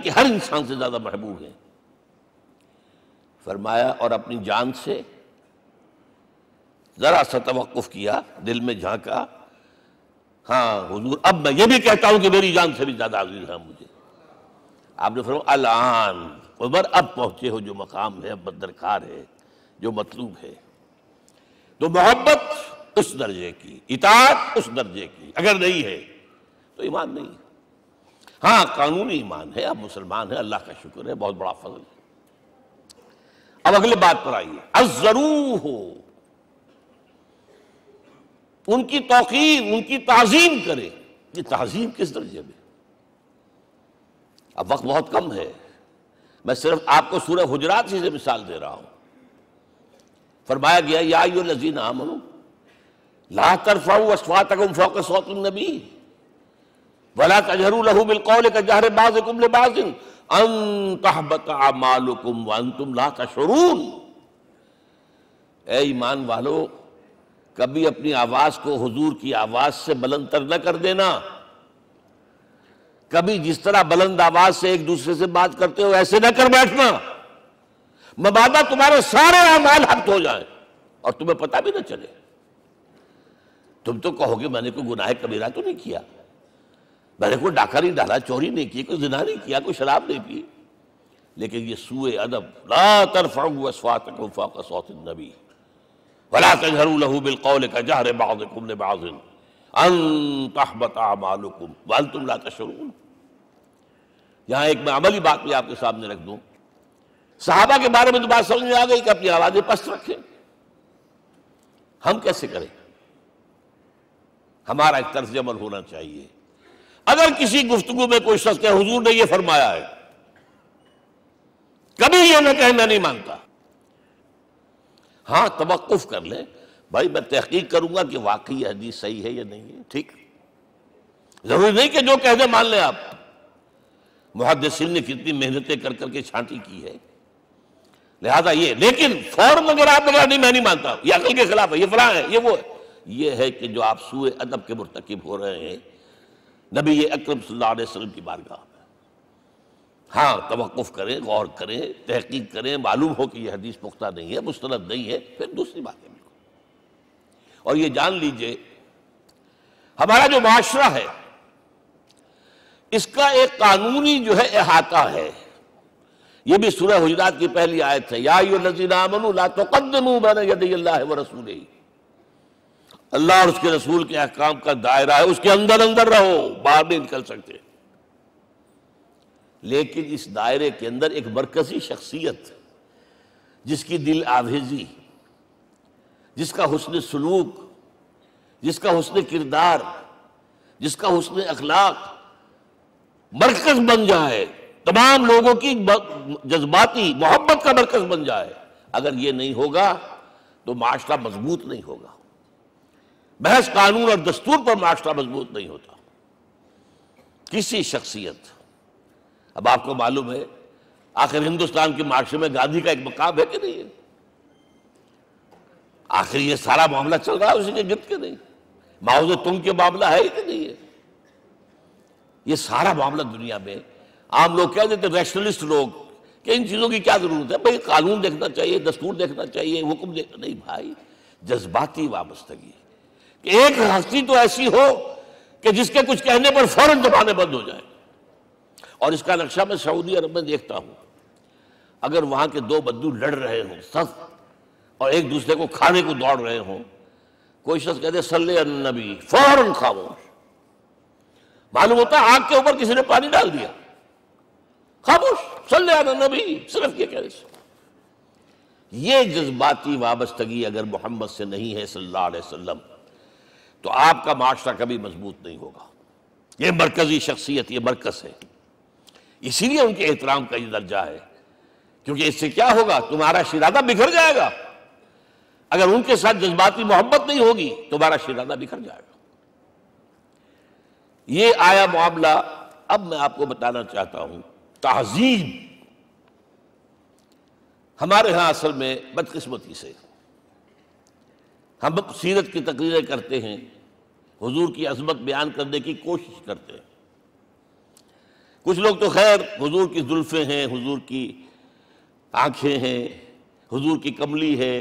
کے ہر انسان سے زیادہ محبوب ہیں۔ فرمایا اور اپنی جان سے ذرا سا توقف کیا، دل میں جھانکا، ہاں حضور اب میں یہ بھی کہتا ہوں کہ میری جان سے بھی زیادہ عزیز ہے مجھے۔ آپ نے فرمایا الآن عمر اب پہنچے ہو جو مقام ہے، اب درکار ہے، جو مطلوب ہے۔ تو محبت اس درجے کی، اطاعت اس درجے کی اگر نہیں ہے تو ایمان نہیں ہے۔ ہاں قانونی ایمان ہے، اب مسلمان ہے، اللہ کا شکر ہے، بہت بڑا فضل ہے۔ اب اگلے بات پر آئیے، عزروہ، ان کی توقیر، ان کی تعظیم کرے۔ یہ تعظیم کس درجے میں؟ اب وقت بہت کم ہے، میں صرف آپ کو سورہ حجرات سے مثال دے رہا ہوں۔ فرمایا گیا یا ایھا الذین آمنوا لا ترفعوا اصواتکم فوق صوت النبی ولا تجہروا لہ بالقول کجہر بعضکم لبعض ان تحبط اعمالکم وانتم لا تشعرون۔ اے ایمان والو، کبھی اپنی آواز کو حضور کی آواز سے بلند تر نہ کر دینا۔ کبھی جس طرح بلند آواز سے ایک دوسرے سے بات کرتے ہو ایسے نہ کر بیٹھنا، مبادا تمہارے سارے اعمال حبط ہو جائیں اور تمہیں پتہ بھی نہ چلے۔ تم تو کہو گے میں نے کوئی گناہ کبیرہ تو نہیں کیا، میں نے کوئی ڈاکہ نہیں ڈالا، چوری نہیں کی، کوئی زنا نہیں کیا، کوئی شراب نہیں پی، لیکن یہ سوء ادب، لا ترفعوا اصواتکم فوق صوت النبی ولا تجہروا لہ بالقول کجہر بعضکم لبعض ان تحبط اعمالکم وانتم لا تشعرون۔ یہاں ایک میں عملی بات بھی آپ کے سامنے رکھ دوں، صحابہ کے بارے میں تو بات سمجھ میں آ گئی کہ اپنی آوازیں پست رکھیں۔ ہم کیسے کریں؟ ہمارا ایک طرز عمل ہونا چاہیے۔ اگر کسی گفتگو میں کوئی شخص کہ حضور نے یہ فرمایا ہے، کبھی یہ نہ کہے میں نہیں مانتا، ہاں توقف کر لیں، بھائی میں تحقیق کروں گا کہ واقعی یہ حدیث صحیح ہے یا نہیں ہے، ٹھیک، ضروری نہیں کہ جو کہہ دے مان لیں آپ۔ محدثین نے کتنی محنتیں کر کر کے چھانٹی کی ہے، لہذا یہ، لیکن فوراً اگر آپ بگڑا نہیں میں نہیں مانتا، یہ عقل کے خلاف ہے، یہ فلاں ہے، یہ وہ ہے، یہ ہے کہ جو آپ سوء ادب کے مرتکب ہو رہے ہیں نبی اکرم صلی اللہ علیہ وسلم کی بارگاہ میں۔ ہاں توقف کریں، غور کریں، تحقیق کریں، معلوم ہو کہ یہ حدیث پختہ نہیں ہے، مستند نہیں ہے، پھر دوسری بات ہے۔ اور یہ جان لیجئے ہمارا جو معاشرہ ہے اس کا ایک قانونی جو ہے احاطہ ہے، یہ بھی سورہ حجرات کی پہلی آیت ہے، یا ایھا الذین آمنوا لا تقدموا بین یدی اللہ ورسولہ۔ اللہ اور اس کے رسول کے احکام کا دائرہ ہے، اس کے اندر اندر رہو، باہر نہیں نکل سکتے۔ لیکن اس دائرے کے اندر ایک مرکزی شخصیت جس کی دل آویزی، جس کا حسن سلوک، جس کا حسن کردار، جس کا حسن اخلاق مرکز بن جائے، تمام لوگوں کی جذباتی محبت کا مرکز بن جائے، اگر یہ نہیں ہوگا تو معاشرہ مضبوط نہیں ہوگا۔ محض قانون اور دستور پر معاشرہ مضبوط نہیں ہوتا۔ کسی شخصیت، اب آپ کو معلوم ہے آخر ہندوستان کے معاشرے میں گاندھی کا ایک مقام ہے کہ نہیں ہے؟ آخر یہ سارا معاملہ چل رہا ہے اسی کے گرد کے نہیں؟ ماؤ تنگ کے معاملہ ہے کہ نہیں ہے؟ یہ سارا معاملہ دنیا میں عام لوگ کہہ دیتے، ریشنلسٹ لوگ، کہ ان چیزوں کی کیا ضرورت ہے، بھائی قانون دیکھنا چاہیے، دستور دیکھنا چاہیے، حکم دیکھنا نہیں بھائی، جذباتی وابستگی، کہ ایک ہستی تو ایسی ہو کہ جس کے کچھ کہنے پر فوراً زبانیں بند ہو جائیں۔ اور اس کا نقشہ میں سعودی عرب میں دیکھتا ہوں، اگر وہاں کے دو بدو لڑ رہے ہوں صف اور ایک دوسرے کو کھانے کو دوڑ رہے ہوں، کوئی شخص کہتے صلی علی النبی، فوراً خاموش، معلوم ہوتا ہے آگ کے اوپر کسی نے پانی ڈال دیا، خاموش، صلی علی النبی، صرف یہ کہہ رہے۔ یہ جذباتی وابستگی اگر محمد سے نہیں ہے صلی اللہ علیہ وسلم تو آپ کا معاشرہ کبھی مضبوط نہیں ہوگا۔ یہ مرکزی شخصیت، یہ مرکز ہے، اسی لیے ان کے احترام کا یہ درجہ ہے، کیونکہ اس سے کیا ہوگا، تمہارا شیرازہ بکھر جائے گا۔ اگر ان کے ساتھ جذباتی محبت نہیں ہوگی تمہارا شیرازہ بکھر جائے گا۔ یہ آیا معاملہ۔ اب میں آپ کو بتانا چاہتا ہوں تہذیب ہمارے ہاں اصل میں بدقسمتی سے ہم سیرت کی تقریریں کرتے ہیں، حضور کی عظمت بیان کرنے کی کوشش کرتے ہیں، کچھ لوگ تو خیر حضور کی زلفیں ہیں، حضور کی آنکھیں ہیں، حضور کی کملی ہے،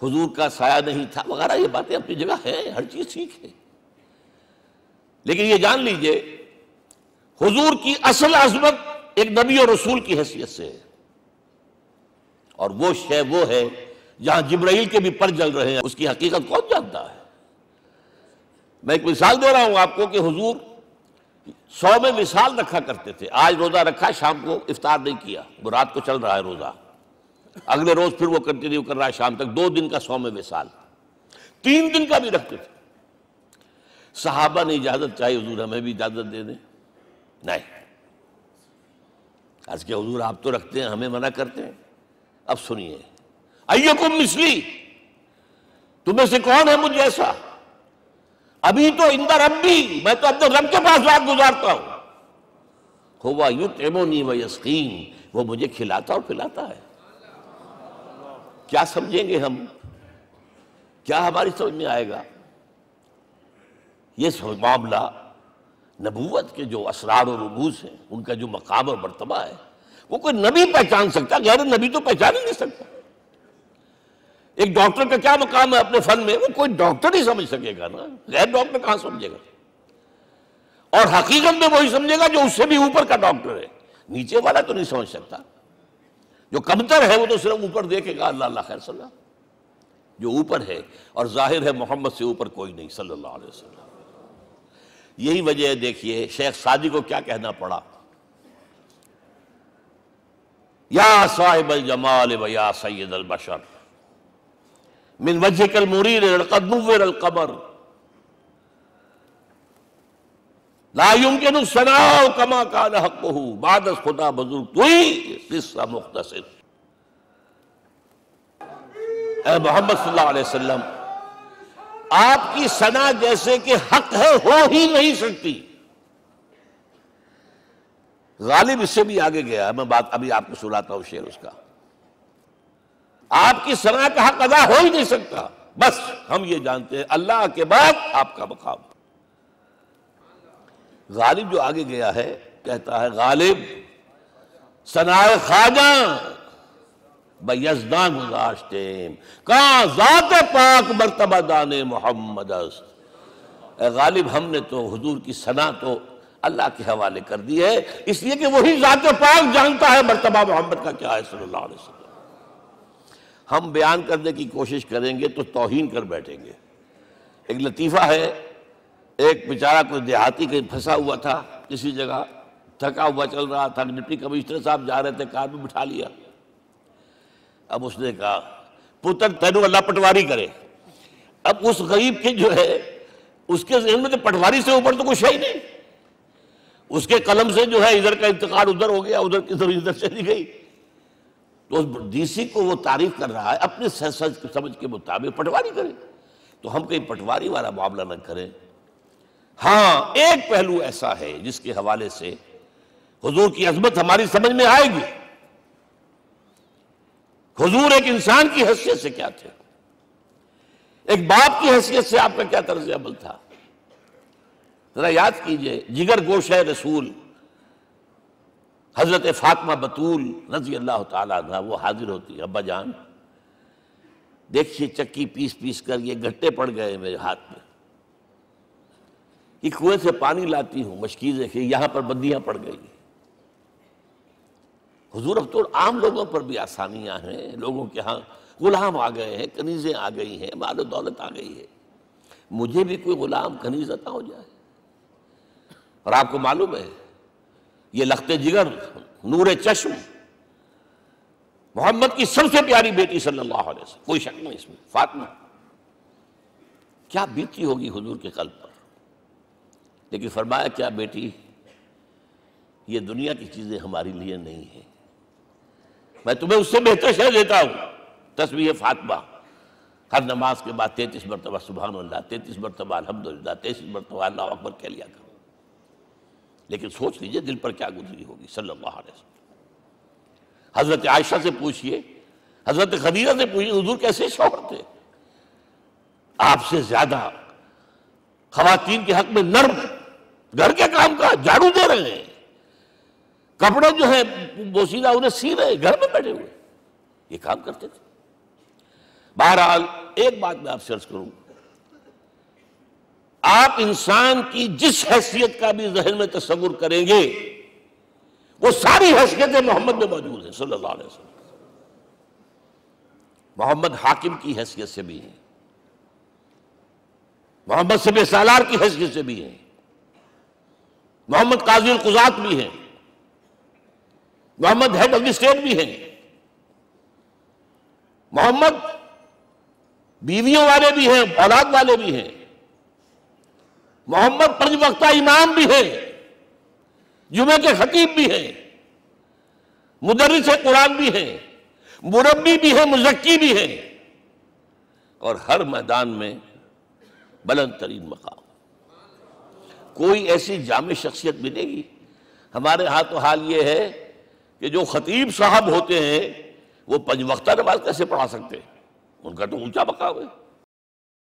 حضور کا سایہ نہیں تھا وغیرہ، یہ باتیں اپنی جگہ ہیں، ہر چیز ٹھیک ہے، لیکن یہ جان لیجئے حضور کی اصل عظمت ایک نبی اور رسول کی حیثیت سے ہے، اور وہ شے وہ ہے جہاں جبرائیل کے بھی پر جل رہے ہیں، اس کی حقیقت کون جانتا ہے؟ میں ایک مثال دے رہا ہوں آپ کو کہ حضور 100 میں مثال رکھا کرتے تھے، آج روزہ رکھا، شام کو افطار نہیں کیا، وہ رات کو چل رہا ہے روزہ، اگلے روز پھر وہ کنٹینیو کر رہا ہے شام تک، 2 دن کا 100 میں مثال، 3 دن کا بھی رکھتے تھے۔ صحابہ نے اجازت چاہی حضور ہمیں بھی اجازت دے دیں، نہیں، عرض کہ حضور آپ تو رکھتے ہیں ہمیں منع کرتے ہیں۔ اب سنیے، ایکم مثلی، تمہیں سے کون ہے مجھ جیسا؟ ابھی تو عند ربی، میں تو اپنے رب کے پاس رات گزارتا ہوں، ہوا یطعمنی ویسقین، وہ مجھے کھلاتا اور پلاتا ہے۔ کیا سمجھیں گے ہم؟ کیا ہماری سمجھ میں آئے گا؟ یہ معاملہ نبوت کے جو اسرار و رموز ہیں، ان کا جو مقام اور مرتبہ ہے، وہ کوئی نبی پہچان سکتا، غیر نبی تو پہچان ہی نہیں سکتا۔ ایک ڈاکٹر کا کیا مقام ہے اپنے فن میں، وہ کوئی ڈاکٹر ہی سمجھ سکے گا نا، غیر ڈاکٹر کہاں سمجھے گا؟ اور حقیقت میں وہی سمجھے گا جو اس سے بھی اوپر کا ڈاکٹر ہے، نیچے والا تو نہیں سمجھ سکتا۔ جو کمتر ہے وہ تو صرف اوپر دیکھے گا، اللہ اللہ خیر صلی اللہ، جو اوپر ہے اور ظاہر ہے محمد سے اوپر کوئی نہیں صلی اللہ علیہ وسلم۔ یہی وجہ ہے، دیکھیے شیخ سعدی کو کیا کہنا پڑا، یا صاحب الجمال و یا سید البشر من وجهك المرير لقد نور القمر لا يمكن الثناء كما كان حقه بعد از خدا بزرگ توئی قصہ مختصر۔ اے محمد صلی اللہ علیہ وسلم، آپ کی ثنا جیسے کہ حق ہے ہو ہی نہیں سکتی۔ غالب اس سے بھی آگے گیا ہے، میں بات ابھی آپ کو سناتا ہوں شعر اس کا۔ آپ کی ثنا کا حق ادا ہو ہی نہیں سکتا، بس ہم یہ جانتے ہیں اللہ کے بعد آپ کا مقام۔ غالب جو آگے گیا ہے کہتا ہے، غالب ثنائے خواجہ بیزداں گزاشتیم کہاں ذات پاک مرتبہ دان محمد است۔ اے غالب، ہم نے تو حضور کی ثنا تو اللہ کے حوالے کر دی ہے، اس لیے کہ وہی ذات پاک جانتا ہے مرتبہ محمد کا کیا ہے صلی اللہ علیہ وسلم۔ ہم بیان کرنے کی کوشش کریں گے تو توہین کر بیٹھیں گے۔ ایک لطیفہ ہے، ایک بیچارہ کوئی دیہاتی کہیں پھنسا ہوا تھا کسی جگہ، تھکا ہوا چل رہا تھا، ڈپٹی کمشنر صاحب جا رہے تھے، کار میں بٹھا لیا۔ اب اس نے کہا، پتر تینوں اللہ پٹواری کرے۔ اب اس غریب کے جو ہے اس کے ذہن میں تو پٹواری سے اوپر تو کچھ ہے ہی نہیں، اس کے قلم سے جو ہے ادھر کا انتقال ادھر ہو گیا، ادھر کی ادھر چلی گئی۔ تو ڈی سی کو وہ تعریف کر رہا ہے اپنے سمجھ کے مطابق، پٹواری کرے تو ہم کہیں پٹواری والا معاملہ نہ کریں۔ ہاں، ایک پہلو ایسا ہے جس کے حوالے سے حضور کی عظمت ہماری سمجھ میں آئے گی۔ حضور ایک انسان کی حیثیت سے کیا تھے، ایک باپ کی حیثیت سے آپ کا کیا طرز عمل تھا، ذرا یاد کیجئے۔ جگر گوشہ رسول حضرت فاطمہ بطول رضی اللہ تعالیٰ عنہ وہ حاضر ہوتی، ابا جان دیکھیے چکی پیس پیس کر یہ گھٹے پڑ گئے میرے ہاتھ میں، یہ کنویں سے پانی لاتی ہوں، مشکیزیں کہ یہاں پر بندیاں پڑ گئی۔ حضور اب تو عام لوگوں پر بھی آسانیاں ہیں، لوگوں کے ہاں غلام آ گئے ہیں، کنیزیں آ گئی ہیں، مال و دولت آ گئی ہے، مجھے بھی کوئی غلام کنیز عطا ہو جائے۔ اور آپ کو معلوم ہے یہ لخت جگر نور چشم محمد کی سب سے پیاری بیٹی صلی اللہ علیہ وسلم، کوئی شک نہیں اس میں، فاطمہ، کیا بیتی ہوگی حضور کے قلب پر۔ لیکن فرمایا کیا بیٹی، یہ دنیا کی چیزیں ہمارے لیے نہیں ہیں، میں تمہیں اس سے بہتر شے دیتا ہوں، تسبیح فاطمہ، ہر نماز کے بعد 33 مرتبہ سبحان اللہ، 33 مرتبہ الحمدللہ، 33 مرتبہ اللہ اکبر کہہ لیا کرو۔ لیکن سوچ لیجئے دل پر کیا گزری ہوگی صلی اللہ علیہ وسلم۔ حضرت عائشہ سے پوچھئے، حضرت خدیجہ سے پوچھئے، حضور کیسے شوہر تھے، آپ سے زیادہ خواتین کے حق میں نرم، گھر کے کام کا جھاڑو دے رہے ہیں، کپڑے جو ہیں بوسیدہ انہیں سی رہے، گھر میں بیٹھے ہوئے یہ کام کرتے تھے۔ بہرحال ایک بات میں آپ سے عرض کروں، آپ انسان کی جس حیثیت کا بھی ذہن میں تصور کریں گے وہ ساری حیثیتیں محمد میں موجود ہیں صلی اللہ علیہ وسلم۔ محمد حاکم کی حیثیت سے بھی ہیں، محمد سبع سالار کی حیثیت سے بھی ہیں، محمد قاضی القضات بھی ہیں، محمد ہیڈ آف دی اسٹیٹ بھی ہیں، محمد بیویوں والے بھی ہیں، اولاد والے بھی ہیں، محمد 5 وقتہ امام بھی ہیں، جمعے کے خطیب بھی ہیں، مدرس قرآن بھی ہیں، مربی بھی ہیں، مزکی بھی ہیں، اور ہر میدان میں بلند ترین مقام۔ کوئی ایسی جامع شخصیت ملے گی؟ ہمارے ہاں تو حال یہ ہے کہ جو خطیب صاحب ہوتے ہیں وہ 5 وقتہ نماز کیسے پڑھا سکتے ہیں؟ ان کا تو اونچا مقام ہے۔